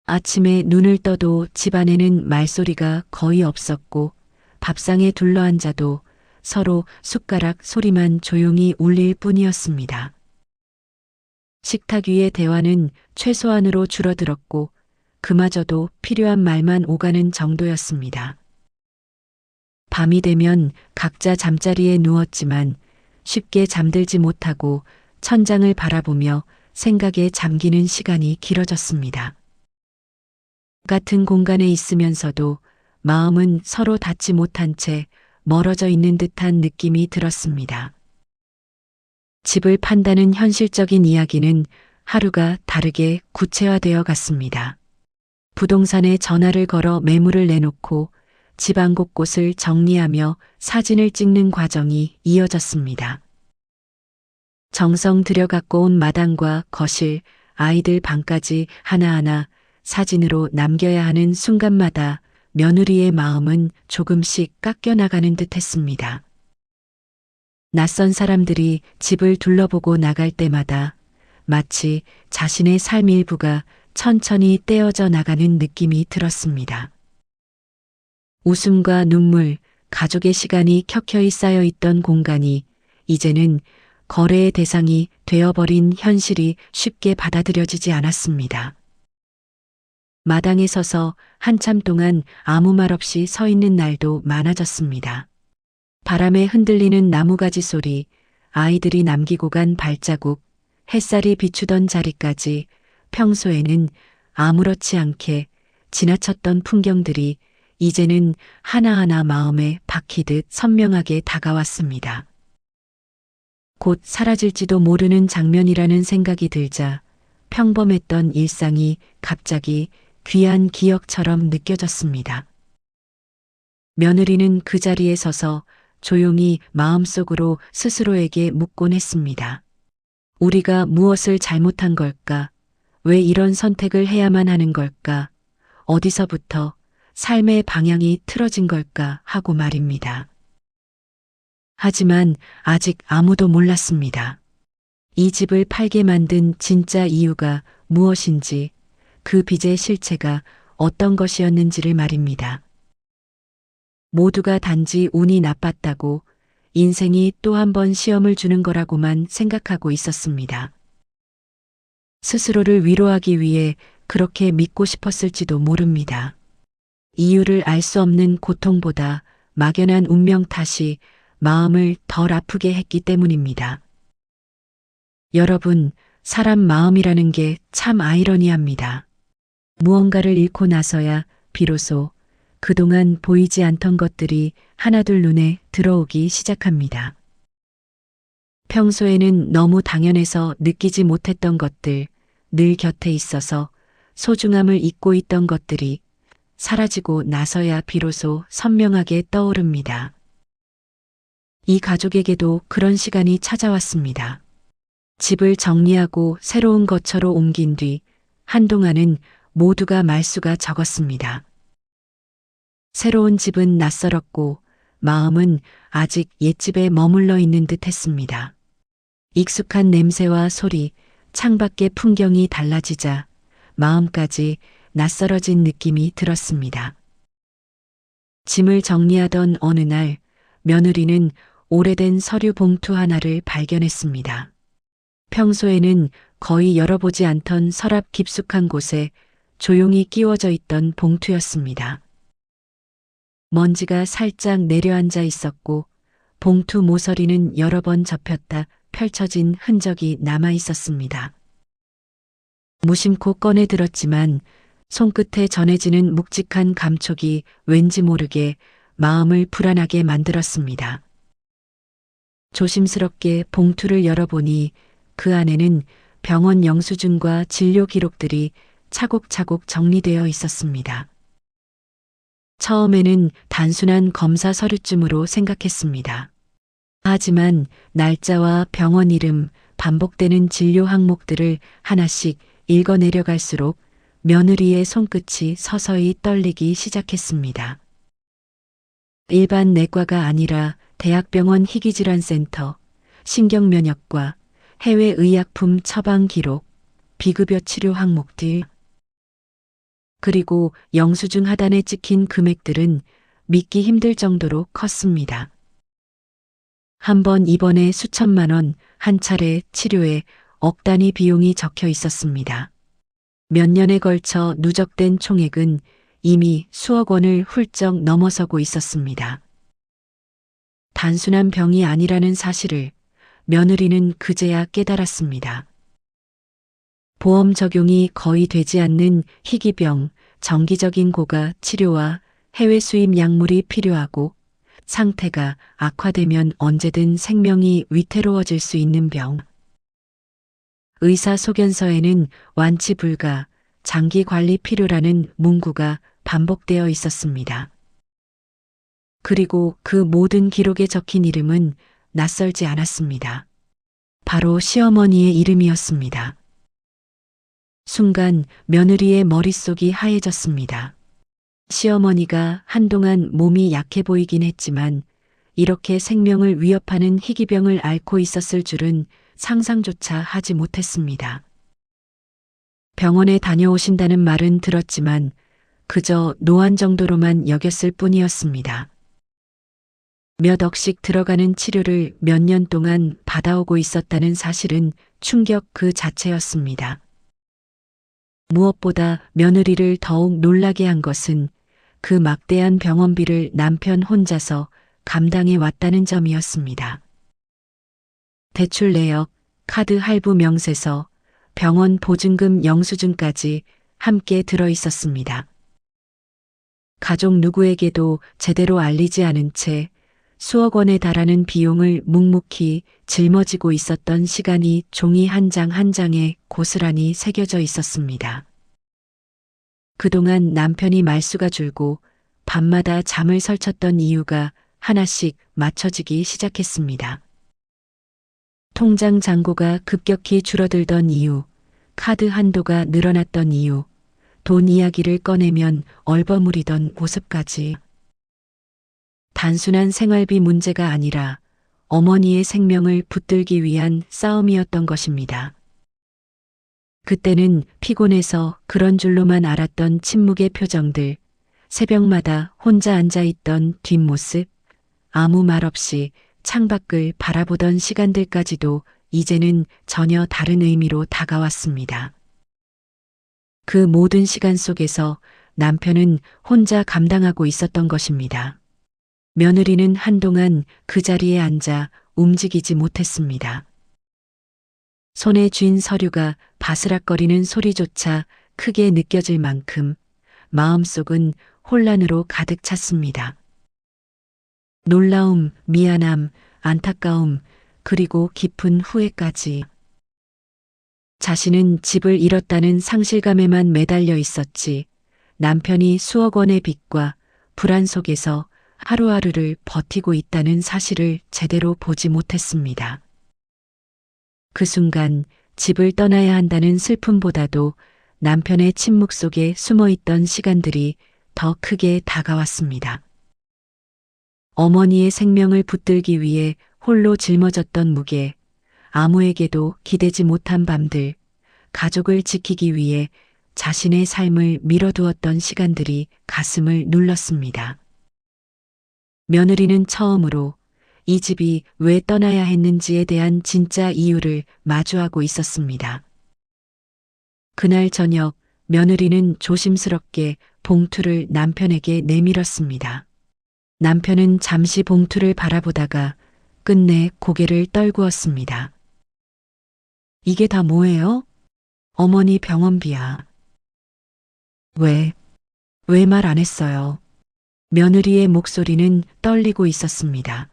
아침에 눈을 떠도 집안에는 말소리가 거의 없었고 밥상에 둘러앉아도 서로 숟가락 소리만 조용히 울릴 뿐이었습니다. 식탁 위의 대화는 최소한으로 줄어들었고 그마저도 필요한 말만 오가는 정도였습니다. 밤이 되면 각자 잠자리에 누웠지만 쉽게 잠들지 못하고 천장을 바라보며 생각에 잠기는 시간이 길어졌습니다. 같은 공간에 있으면서도 마음은 서로 닿지 못한 채 멀어져 있는 듯한 느낌이 들었습니다. 집을 판다는 현실적인 이야기는 하루가 다르게 구체화되어 갔습니다. 부동산에 전화를 걸어 매물을 내놓고 집안 곳곳을 정리하며 사진을 찍는 과정이 이어졌습니다. 정성 들여 갖고 온 마당과 거실, 아이들 방까지 하나하나 사진으로 남겨야 하는 순간마다 며느리의 마음은 조금씩 깎여나가는 듯 했습니다. 낯선 사람들이 집을 둘러보고 나갈 때마다 마치 자신의 삶 일부가 천천히 떼어져 나가는 느낌이 들었습니다. 웃음과 눈물, 가족의 시간이 켜켜이 쌓여 있던 공간이 이제는 거래의 대상이 되어버린 현실이 쉽게 받아들여지지 않았습니다. 마당에 서서 한참 동안 아무 말 없이 서 있는 날도 많아졌습니다. 바람에 흔들리는 나무가지 소리, 아이들이 남기고 간 발자국, 햇살이 비추던 자리까지 평소에는 아무렇지 않게 지나쳤던 풍경들이 이제는 하나하나 마음에 박히듯 선명하게 다가왔습니다. 곧 사라질지도 모르는 장면이라는 생각이 들자 평범했던 일상이 갑자기 귀한 기억처럼 느껴졌습니다. 며느리는 그 자리에 서서 조용히 마음속으로 스스로에게 묻곤 했습니다. 우리가 무엇을 잘못한 걸까? 왜 이런 선택을 해야만 하는 걸까? 어디서부터 삶의 방향이 틀어진 걸까? 하고 말입니다. 하지만 아직 아무도 몰랐습니다. 이 집을 팔게 만든 진짜 이유가 무엇인지, 그 빚의 실체가 어떤 것이었는지를 말입니다. 모두가 단지 운이 나빴다고, 인생이 또 한 번 시험을 주는 거라고만 생각하고 있었습니다. 스스로를 위로하기 위해 그렇게 믿고 싶었을지도 모릅니다. 이유를 알 수 없는 고통보다 막연한 운명 탓이 마음을 덜 아프게 했기 때문입니다. 여러분, 사람 마음이라는 게 참 아이러니합니다. 무언가를 잃고 나서야 비로소 그동안 보이지 않던 것들이 하나둘 눈에 들어오기 시작합니다. 평소에는 너무 당연해서 느끼지 못했던 것들, 늘 곁에 있어서 소중함을 잊고 있던 것들이 사라지고 나서야 비로소 선명하게 떠오릅니다. 이 가족에게도 그런 시간이 찾아왔습니다. 집을 정리하고 새로운 거처로 옮긴 뒤 한동안은 모두가 말수가 적었습니다. 새로운 집은 낯설었고 마음은 아직 옛집에 머물러 있는 듯 했습니다. 익숙한 냄새와 소리, 창밖의 풍경이 달라지자 마음까지 낯설어진 느낌이 들었습니다. 짐을 정리하던 어느 날 며느리는 오래된 서류 봉투 하나를 발견했습니다. 평소에는 거의 열어보지 않던 서랍 깊숙한 곳에 조용히 끼워져 있던 봉투였습니다. 먼지가 살짝 내려앉아 있었고 봉투 모서리는 여러 번 접혔다 펼쳐진 흔적이 남아 있었습니다. 무심코 꺼내 들었지만 손끝에 전해지는 묵직한 감촉이 왠지 모르게 마음을 불안하게 만들었습니다. 조심스럽게 봉투를 열어보니 그 안에는 병원 영수증과 진료 기록들이 차곡차곡 정리되어 있었습니다. 처음에는 단순한 검사 서류쯤으로 생각했습니다. 하지만 날짜와 병원 이름, 반복되는 진료 항목들을 하나씩 읽어 내려갈수록 며느리의 손끝이 서서히 떨리기 시작했습니다. 일반 내과가 아니라 대학병원 희귀질환센터, 신경면역과 해외 의약품 처방 기록, 비급여 치료 항목들, 그리고 영수증 하단에 찍힌 금액들은 믿기 힘들 정도로 컸습니다. 한 번 입원에 수천만 원, 한 차례 치료에 억 단위 비용이 적혀 있었습니다. 몇 년에 걸쳐 누적된 총액은 이미 수억 원을 훌쩍 넘어서고 있었습니다. 단순한 병이 아니라는 사실을 며느리는 그제야 깨달았습니다. 보험 적용이 거의 되지 않는 희귀병, 정기적인 고가 치료와 해외 수입 약물이 필요하고 상태가 악화되면 언제든 생명이 위태로워질 수 있는 병. 의사 소견서에는 완치 불가, 장기 관리 필요라는 문구가 반복되어 있었습니다. 그리고 그 모든 기록에 적힌 이름은 낯설지 않았습니다. 바로 시어머니의 이름이었습니다. 순간 며느리의 머릿속이 하얘졌습니다. 시어머니가 한동안 몸이 약해 보이긴 했지만 이렇게 생명을 위협하는 희귀병을 앓고 있었을 줄은 상상조차 하지 못했습니다. 병원에 다녀오신다는 말은 들었지만 그저 노안 정도로만 여겼을 뿐이었습니다. 몇 억씩 들어가는 치료를 몇 년 동안 받아오고 있었다는 사실은 충격 그 자체였습니다. 무엇보다 며느리를 더욱 놀라게 한 것은 그 막대한 병원비를 남편 혼자서 감당해 왔다는 점이었습니다. 대출 내역, 카드 할부 명세서, 병원 보증금 영수증까지 함께 들어 있었습니다. 가족 누구에게도 제대로 알리지 않은 채 수억 원에 달하는 비용을 묵묵히 짊어지고 있었던 시간이 종이 한 장 한 장에 고스란히 새겨져 있었습니다. 그동안 남편이 말수가 줄고 밤마다 잠을 설쳤던 이유가 하나씩 맞춰지기 시작했습니다. 통장 잔고가 급격히 줄어들던 이유, 카드 한도가 늘어났던 이유, 돈 이야기를 꺼내면 얼버무리던 모습까지. 단순한 생활비 문제가 아니라 어머니의 생명을 붙들기 위한 싸움이었던 것입니다. 그때는 피곤해서 그런 줄로만 알았던 침묵의 표정들, 새벽마다 혼자 앉아있던 뒷모습, 아무 말 없이 창밖을 바라보던 시간들까지도 이제는 전혀 다른 의미로 다가왔습니다. 그 모든 시간 속에서 남편은 혼자 감당하고 있었던 것입니다. 며느리는 한동안 그 자리에 앉아 움직이지 못했습니다. 손에 쥔 서류가 바스락거리는 소리조차 크게 느껴질 만큼 마음속은 혼란으로 가득 찼습니다. 놀라움, 미안함, 안타까움, 그리고 깊은 후회까지. 자신은 집을 잃었다는 상실감에만 매달려 있었지, 남편이 수억 원의 빚과 불안 속에서 하루하루를 버티고 있다는 사실을 제대로 보지 못했습니다. 그 순간 집을 떠나야 한다는 슬픔보다도 남편의 침묵 속에 숨어 있던 시간들이 더 크게 다가왔습니다. 어머니의 생명을 붙들기 위해 홀로 짊어졌던 무게, 아무에게도 기대지 못한 밤들, 가족을 지키기 위해 자신의 삶을 밀어두었던 시간들이 가슴을 눌렀습니다. 며느리는 처음으로 이 집이 왜 떠나야 했는지에 대한 진짜 이유를 마주하고 있었습니다. 그날 저녁 며느리는 조심스럽게 봉투를 남편에게 내밀었습니다. 남편은 잠시 봉투를 바라보다가 끝내 고개를 떨구었습니다. 이게 다 뭐예요? 어머니 병원비야. 왜 말 안 했어요? 며느리의 목소리는 떨리고 있었습니다.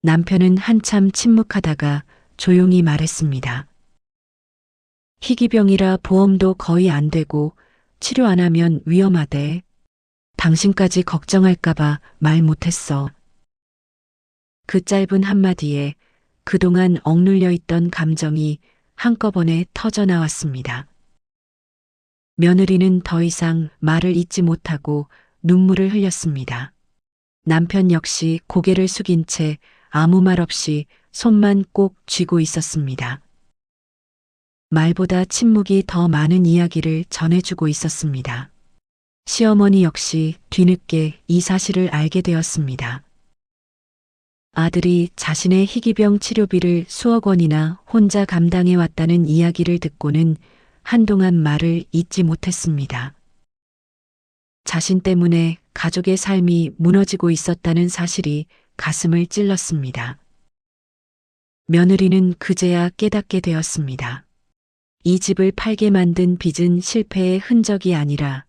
남편은 한참 침묵하다가 조용히 말했습니다. 희귀병이라 보험도 거의 안 되고 치료 안 하면 위험하대. 당신까지 걱정할까봐 말 못했어. 그 짧은 한마디에 그동안 억눌려 있던 감정이 한꺼번에 터져 나왔습니다. 며느리는 더 이상 말을 잇지 못하고 눈물을 흘렸습니다. 남편 역시 고개를 숙인 채 아무 말 없이 손만 꼭 쥐고 있었습니다. 말보다 침묵이 더 많은 이야기를 전해주고 있었습니다. 시어머니 역시 뒤늦게 이 사실을 알게 되었습니다. 아들이 자신의 희귀병 치료비를 수억 원이나 혼자 감당해 왔다는 이야기를 듣고는 한동안 말을 잇지 못했습니다. 자신 때문에 가족의 삶이 무너지고 있었다는 사실이 가슴을 찔렀습니다. 며느리는 그제야 깨닫게 되었습니다. 이 집을 팔게 만든 빚은 실패의 흔적이 아니라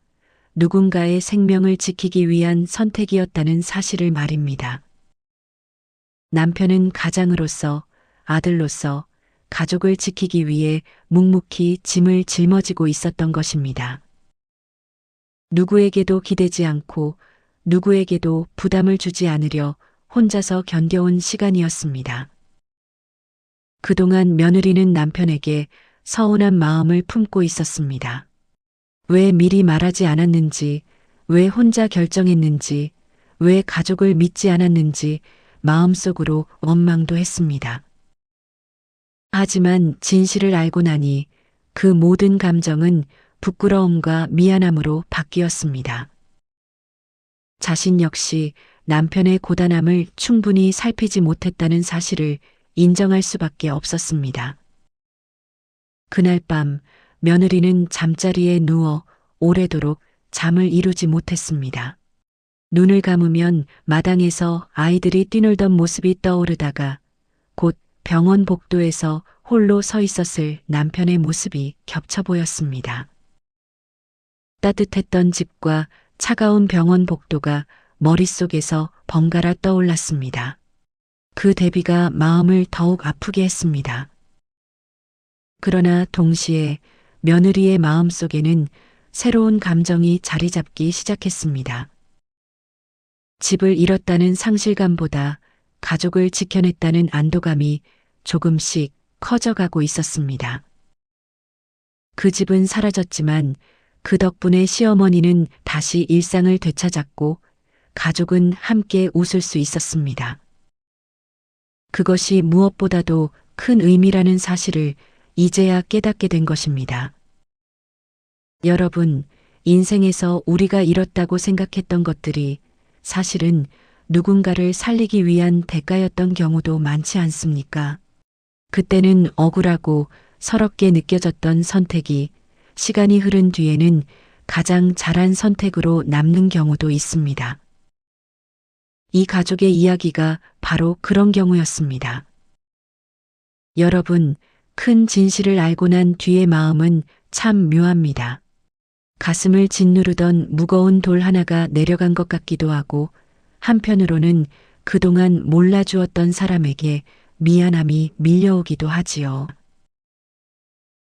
누군가의 생명을 지키기 위한 선택이었다는 사실을 말입니다. 남편은 가장으로서, 아들로서 가족을 지키기 위해 묵묵히 짐을 짊어지고 있었던 것입니다. 누구에게도 기대지 않고 누구에게도 부담을 주지 않으려 혼자서 견뎌온 시간이었습니다. 그동안 며느리는 남편에게 서운한 마음을 품고 있었습니다. 왜 미리 말하지 않았는지, 왜 혼자 결정했는지, 왜 가족을 믿지 않았는지 마음속으로 원망도 했습니다. 하지만 진실을 알고 나니 그 모든 감정은 부끄러움과 미안함으로 바뀌었습니다. 자신 역시 남편의 고단함을 충분히 살피지 못했다는 사실을 인정할 수밖에 없었습니다. 그날 밤 며느리는 잠자리에 누워 오래도록 잠을 이루지 못했습니다. 눈을 감으면 마당에서 아이들이 뛰놀던 모습이 떠오르다가 곧 병원 복도에서 홀로 서 있었을 남편의 모습이 겹쳐 보였습니다. 따뜻했던 집과 차가운 병원 복도가 머릿속에서 번갈아 떠올랐습니다. 그 대비가 마음을 더욱 아프게 했습니다. 그러나 동시에 며느리의 마음속에는 새로운 감정이 자리 잡기 시작했습니다. 집을 잃었다는 상실감보다 가족을 지켜냈다는 안도감이 조금씩 커져가고 있었습니다. 그 집은 사라졌지만 그 덕분에 시어머니는 다시 일상을 되찾았고 가족은 함께 웃을 수 있었습니다. 그것이 무엇보다도 큰 의미라는 사실을 이제야 깨닫게 된 것입니다. 여러분, 인생에서 우리가 잃었다고 생각했던 것들이 사실은 누군가를 살리기 위한 대가였던 경우도 많지 않습니까? 그때는 억울하고 서럽게 느껴졌던 선택이 시간이 흐른 뒤에는 가장 잘한 선택으로 남는 경우도 있습니다. 이 가족의 이야기가 바로 그런 경우였습니다. 여러분, 큰 진실을 알고 난 뒤의 마음은 참 묘합니다. 가슴을 짓누르던 무거운 돌 하나가 내려간 것 같기도 하고 한편으로는 그동안 몰라주었던 사람에게 미안함이 밀려오기도 하지요.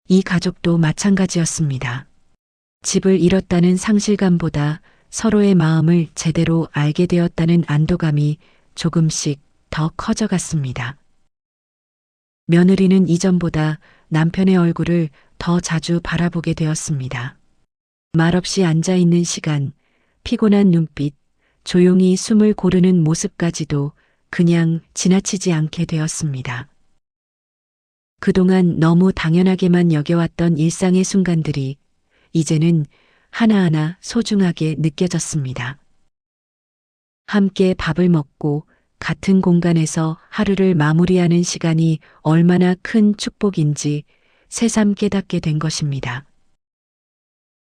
이 가족도 마찬가지였습니다. 집을 잃었다는 상실감보다 서로의 마음을 제대로 알게 되었다는 안도감이 조금씩 더 커져갔습니다. 며느리는 이전보다 남편의 얼굴을 더 자주 바라보게 되었습니다. 말없이 앉아있는 시간, 피곤한 눈빛, 조용히 숨을 고르는 모습까지도 그냥 지나치지 않게 되었습니다. 그동안 너무 당연하게만 여겨왔던 일상의 순간들이 이제는 하나하나 소중하게 느껴졌습니다. 함께 밥을 먹고 같은 공간에서 하루를 마무리하는 시간이 얼마나 큰 축복인지 새삼 깨닫게 된 것입니다.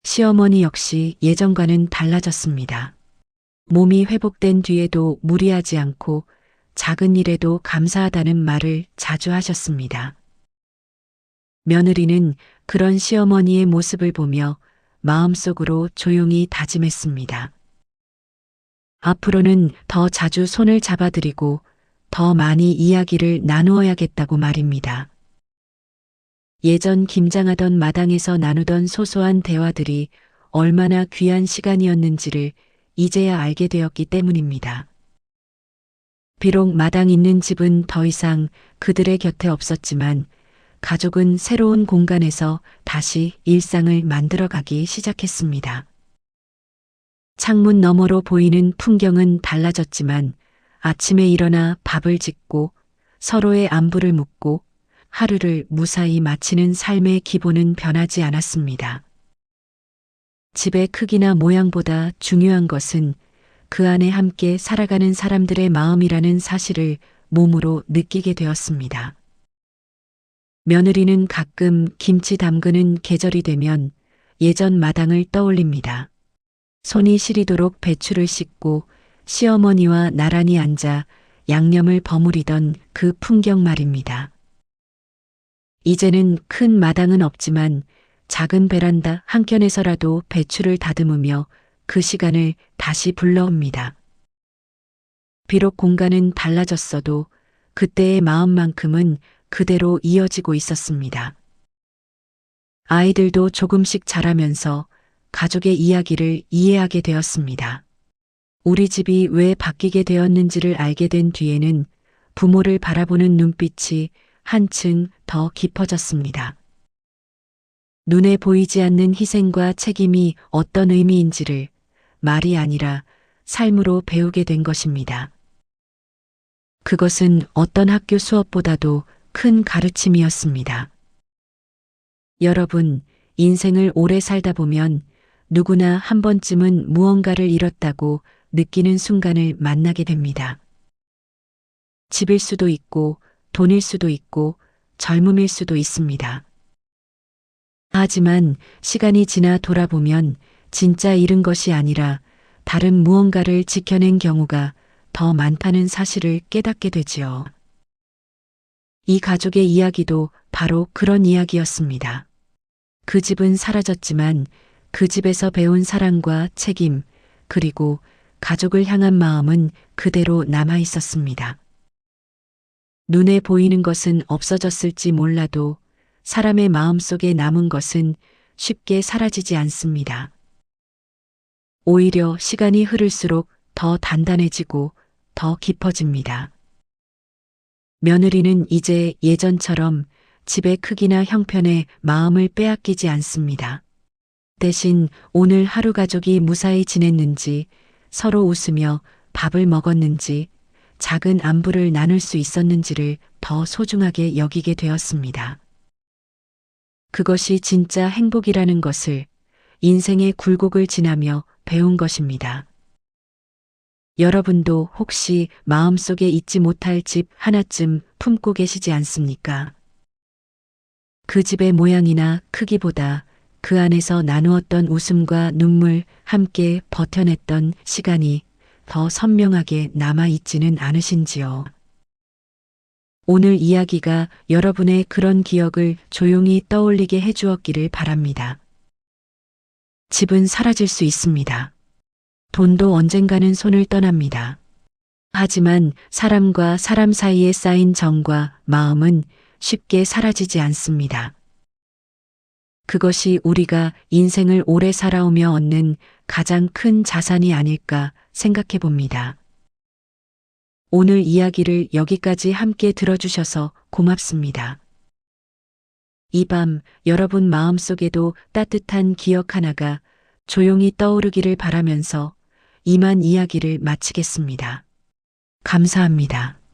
시어머니 역시 예전과는 달라졌습니다. 몸이 회복된 뒤에도 무리하지 않고 작은 일에도 감사하다는 말을 자주 하셨습니다. 며느리는 그런 시어머니의 모습을 보며 마음속으로 조용히 다짐했습니다. 앞으로는 더 자주 손을 잡아드리고 더 많이 이야기를 나누어야겠다고 말입니다. 예전 김장하던 마당에서 나누던 소소한 대화들이 얼마나 귀한 시간이었는지를 이제야 알게 되었기 때문입니다. 비록 마당 있는 집은 더 이상 그들의 곁에 없었지만 가족은 새로운 공간에서 다시 일상을 만들어가기 시작했습니다. 창문 너머로 보이는 풍경은 달라졌지만 아침에 일어나 밥을 짓고 서로의 안부를 묻고 하루를 무사히 마치는 삶의 기본은 변하지 않았습니다. 집의 크기나 모양보다 중요한 것은 그 안에 함께 살아가는 사람들의 마음이라는 사실을 몸으로 느끼게 되었습니다. 며느리는 가끔 김치 담그는 계절이 되면 예전 마당을 떠올립니다. 손이 시리도록 배추를 씻고 시어머니와 나란히 앉아 양념을 버무리던 그 풍경 말입니다. 이제는 큰 마당은 없지만 작은 베란다 한켠에서라도 배추를 다듬으며 그 시간을 다시 불러옵니다. 비록 공간은 달라졌어도 그때의 마음만큼은 그대로 이어지고 있었습니다. 아이들도 조금씩 자라면서 가족의 이야기를 이해하게 되었습니다. 우리 집이 왜 바뀌게 되었는지를 알게 된 뒤에는 부모를 바라보는 눈빛이 한층 더 깊어졌습니다. 눈에 보이지 않는 희생과 책임이 어떤 의미인지를 말이 아니라 삶으로 배우게 된 것입니다. 그것은 어떤 학교 수업보다도 큰 가르침이었습니다. 여러분, 인생을 오래 살다 보면 누구나 한 번쯤은 무언가를 잃었다고 느끼는 순간을 만나게 됩니다. 집일 수도 있고 돈일 수도 있고 젊음일 수도 있습니다. 하지만 시간이 지나 돌아보면 진짜 잃은 것이 아니라 다른 무언가를 지켜낸 경우가 더 많다는 사실을 깨닫게 되지요. 이 가족의 이야기도 바로 그런 이야기였습니다. 그 집은 사라졌지만 그 집에서 배운 사랑과 책임, 그리고 가족을 향한 마음은 그대로 남아 있었습니다. 눈에 보이는 것은 없어졌을지 몰라도 사람의 마음속에 남은 것은 쉽게 사라지지 않습니다. 오히려 시간이 흐를수록 더 단단해지고 더 깊어집니다. 며느리는 이제 예전처럼 집의 크기나 형편에 마음을 빼앗기지 않습니다. 대신 오늘 하루 가족이 무사히 지냈는지, 서로 웃으며 밥을 먹었는지, 작은 안부를 나눌 수 있었는지를 더 소중하게 여기게 되었습니다. 그것이 진짜 행복이라는 것을 인생의 굴곡을 지나며 배운 것입니다. 여러분도 혹시 마음속에 잊지 못할 집 하나쯤 품고 계시지 않습니까? 그 집의 모양이나 크기보다 그 안에서 나누었던 웃음과 눈물, 함께 버텨냈던 시간이 더 선명하게 남아있지는 않으신지요? 오늘 이야기가 여러분의 그런 기억을 조용히 떠올리게 해주었기를 바랍니다. 집은 사라질 수 있습니다. 돈도 언젠가는 손을 떠납니다. 하지만 사람과 사람 사이에 쌓인 정과 마음은 쉽게 사라지지 않습니다. 그것이 우리가 인생을 오래 살아오며 얻는 가장 큰 자산이 아닐까 생각해 봅니다. 오늘 이야기를 여기까지 함께 들어주셔서 고맙습니다. 이 밤 여러분 마음속에도 따뜻한 기억 하나가 조용히 떠오르기를 바라면서 이만 이야기를 마치겠습니다. 감사합니다.